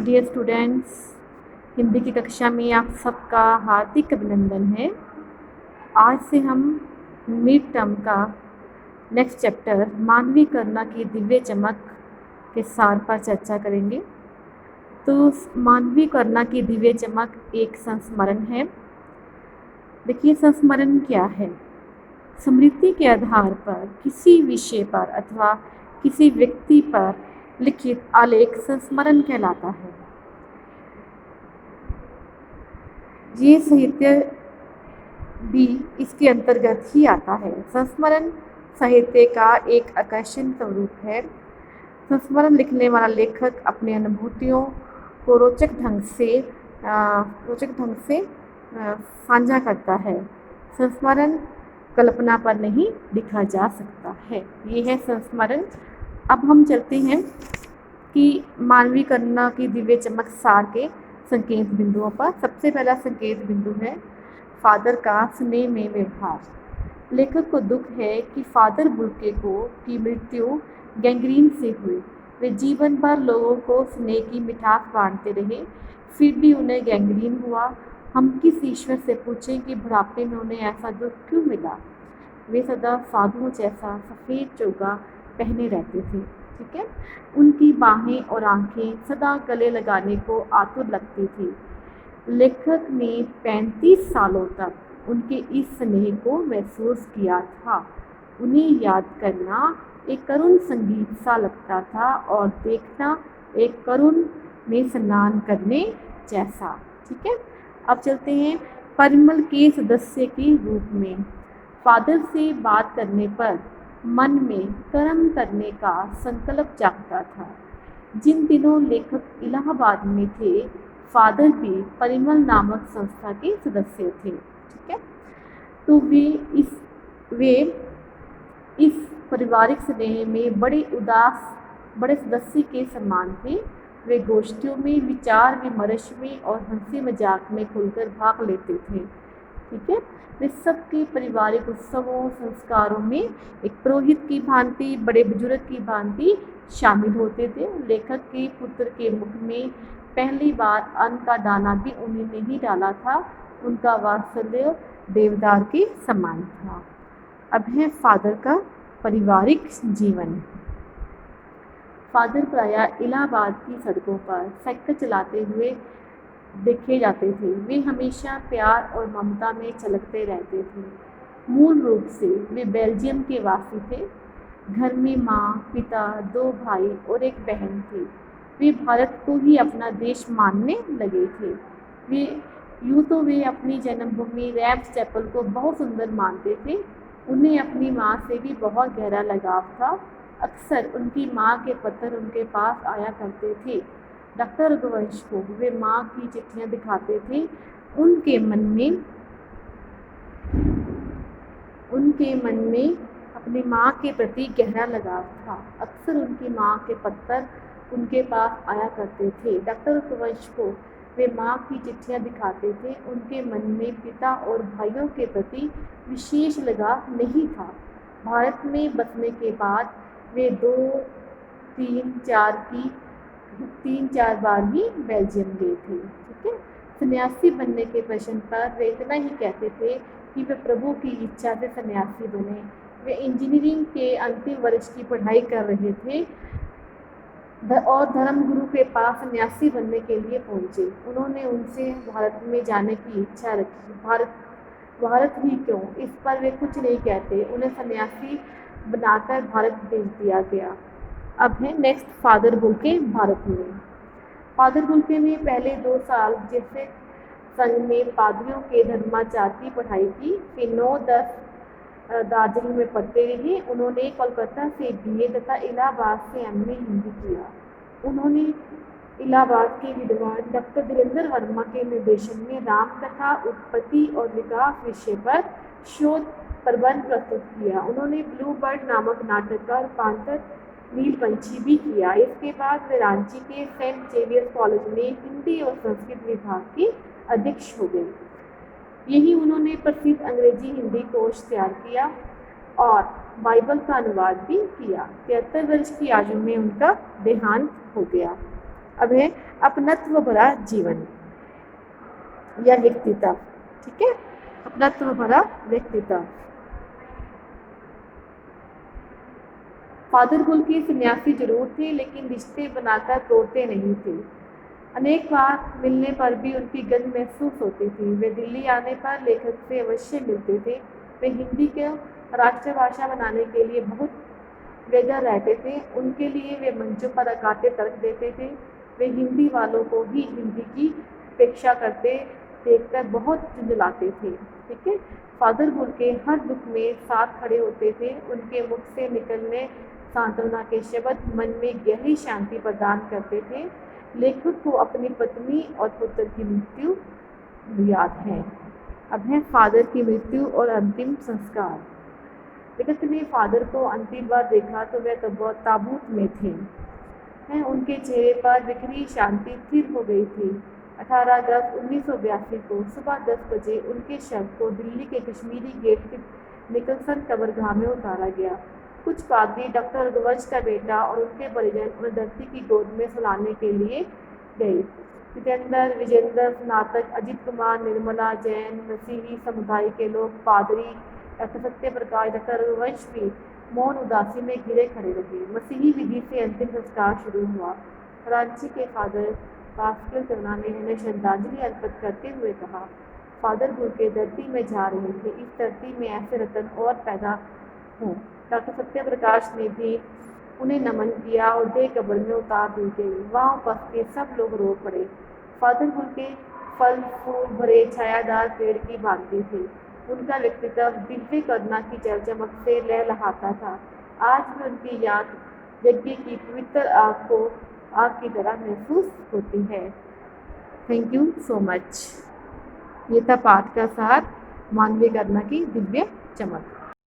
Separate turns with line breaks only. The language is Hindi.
डियर स्टूडेंट्स, हिंदी की कक्षा में आप सबका हार्दिक अभिनंदन है। आज से हम मिड टर्म का नेक्स्ट चैप्टर मानवीकरण की दिव्य चमक के सार पर चर्चा करेंगे। तो मानवीकरण की दिव्य चमक एक संस्मरण है। देखिए, संस्मरण क्या है? स्मृति के आधार पर किसी विषय पर अथवा किसी व्यक्ति पर लिखित आलेख संस्मरण कहलाता है। ये साहित्य भी इसके अंतर्गत ही आता है। संस्मरण साहित्य का एक आकर्षण स्वरूप है। संस्मरण लिखने वाला लेखक अपने अनुभूतियों को रोचक ढंग से साझा करता है। संस्मरण कल्पना पर नहीं लिखा जा सकता है। ये है संस्मरण। अब हम चलते हैं कि मानवीकरण की दिव्य चमक सार के संकेत बिंदुओं पर। सबसे पहला संकेत बिंदु है फादर का स्नेह में व्यवहार। लेखक को दुख है कि फादर बुल्के की मृत्यु गैंग्रीन से हुई। वे जीवन भर लोगों को स्नेह की मिठास बांटते रहे, फिर भी उन्हें गैंग्रीन हुआ। हम किस ईश्वर से पूछें कि बुढ़ापे में उन्हें ऐसा दुख क्यों मिला? वे सदा साधुओं जैसा सफ़ेद चोगा पहने रहते थे। ठीक है। उनकी बाहें और आंखें सदा गले लगाने को आतुर लगती थी। लेखक ने 35 सालों तक उनके इस स्नेह को महसूस किया था। उन्हें याद करना एक करुण संगीत सा लगता था और देखना एक करुण में स्नान करने जैसा। ठीक है। अब चलते हैं परिमल के सदस्य के रूप में। फादर से बात करने पर मन में कर्म करने का संकल्प जागता था। जिन दिनों लेखक इलाहाबाद में थे, फादर भी परिमल नामक संस्था के सदस्य थे। ठीक है। तो वे इस पारिवारिक स्नेह में बड़े सदस्य के समान थे। वे गोष्ठियों में, विचार विमर्श में और हंसी मजाक में खुलकर भाग लेते थे। ठीक है। वे सबके पारिवारिक उत्सवों, संस्कारों में एक पुरोहित की भांति, बड़े बुजुर्ग की भांति शामिल होते थे। लेखक के पुत्र के मुख में पहली बार अन्न का दाना भी उन्होंने ही डाला था। उनका वात्सल्य देवदार के समान था। अब है फादर का पारिवारिक जीवन। फादर प्रायः इलाहाबाद की सड़कों पर साइकिल चलाते हुए देखे जाते थे। वे हमेशा प्यार और ममता में छलकते रहते थे। मूल रूप से वे बेल्जियम के वासी थे। घर में माँ, पिता, 2 भाई और एक बहन थी। वे भारत को ही अपना देश मानने लगे थे। वे अपनी जन्मभूमि रैम्स चैपल को बहुत सुंदर मानते थे। उन्हें अपनी माँ से भी बहुत गहरा लगाव था। अक्सर उनकी माँ के पत्र उनके पास आया करते थे। डॉक्टर रघुवंश को वे माँ की चिट्ठियाँ दिखाते थे। उनके मन में अपनी माँ के प्रति गहरा लगाव था। अक्सर उनकी माँ के पत्र उनके पास आया करते थे। डॉक्टर रघुवंश को वे माँ की चिट्ठियाँ दिखाते थे। उनके मन में पिता और भाइयों के प्रति विशेष लगाव नहीं था। भारत में बसने के बाद वे 3-4 बार ही बेल्जियम गए थे। ठीक है। सन्यासी बनने के प्रश्न पर वे इतना ही कहते थे कि वे प्रभु की इच्छा से सन्यासी बने। वे इंजीनियरिंग के अंतिम वर्ष की पढ़ाई कर रहे थे और धर्मगुरु के पास सन्यासी बनने के लिए पहुंचे। उन्होंने उनसे भारत में जाने की इच्छा रखी। भारत ही क्यों, इस पर वे कुछ नहीं कहते। उन्हें सन्यासी बनाकर भारत भेज दिया गया। अब है नेक्स्ट फादर बुल्के भारत में। फादर बुल्के ने पहले 2 साल जैसे संघ में पादरियों के धर्माचार की पढ़ाई की। फिर 9-10 दार्जिलिंग में पढ़ते रहे। उन्होंने कोलकाता से BA तथा इलाहाबाद से MA हिंदी किया। उन्होंने इलाहाबाद के विद्वान डॉक्टर धीरेन्द्र वर्मा के निर्देशन में रामकथा, उत्पत्ति और विकास विषय पर शोध प्रबंध प्रस्तुत किया। उन्होंने ब्लू बर्ड नामक नाटक का रूपांतर नीलपंछी भी किया। इसके बाद वे रांची के सेंट जेवियर्स कॉलेज में हिंदी और संस्कृत विभाग के अध्यक्ष हो गए। यही उन्होंने प्रसिद्ध अंग्रेजी हिंदी कोश तैयार किया और बाइबल का अनुवाद भी किया। 73 वर्ष की आयु में उनका देहांत हो गया। अब है अपनत्व भरा जीवन या व्यक्तित्व। ठीक है, अपनत्व भरा व्यक्तित्व। फादर गुल की सन्यासी जरूर थे, लेकिन रिश्ते बनाकर तोड़ते नहीं थे। अनेक बार मिलने पर भी उनकी गंध महसूस होती थी। वे दिल्ली आने पर लेखक से अवश्य मिलते थे। वे हिंदी को राष्ट्रभाषा बनाने के लिए बहुत बेदर रहते थे। उनके लिए वे मंचों पर अकाट्य तर्क देते थे। वे हिंदी वालों को ही हिंदी की अपेक्षा करते देखकर बहुत झुंझलाते थे। ठीक है, फादर गुल के हर दुख में साथ खड़े होते थे। उनके मुख से निकलने सांत्वना के शब्द मन में गहरी शांति प्रदान करते थे। लेखक को अपनी पत्नी और पुत्र की मृत्यु याद है। अब है फादर की मृत्यु और अंतिम संस्कार। लेखक ने फादर को अंतिम बार देखा तो वह ताबूत में थे। उनके चेहरे पर बिखरी शांति स्थिर हो गई थी। 18 अगस्त 1982 को सुबह 10 बजे उनके शव को दिल्ली के कश्मीरी गेट स्थित निकलसन कब्रगाह में उतारा गया। कुछ पादरी, डॉक्टर रघुवंश का बेटा और उनके परिजन उन्हें धरती की गोद में सुलाने के लिए गए। जितेंद्र, विजेंद्र, स्नातक, अजित कुमार, निर्मला, जैन, मसीही समुदाय के लोग, पादरी, डॉक्टर सत्य प्रकाश, डॉक्टर रघुवंश भी मौन उदासी में घिरे खड़े रहे। मसीही विधि से अंतिम संस्कार शुरू हुआ। रांची के फादर पास्कल चन्ना ने उन्हें श्रद्धांजलि अर्पित करते हुए कहा, फादर गुल के धरती में जा रहे थे, इस धरती में ऐसे रतन और पैदा हों। डॉक्टर सत्य प्रकाश ने भी उन्हें नमन किया और देह कब्र में उतार दी गई। वहाँ उपस्थित सब लोग रो पड़े। फादर गुल के फल फूल भरे छायादार पेड़ की भांति थे। उनका व्यक्तित्व दिव्य करुणा की चमक से लहलहाता था। आज भी उनकी याद यज्ञ की पवित्र आग की तरह महसूस होती है। Thank you so much. ये था पाठ का सार, मानवीय करुणा की दिव्य चमक।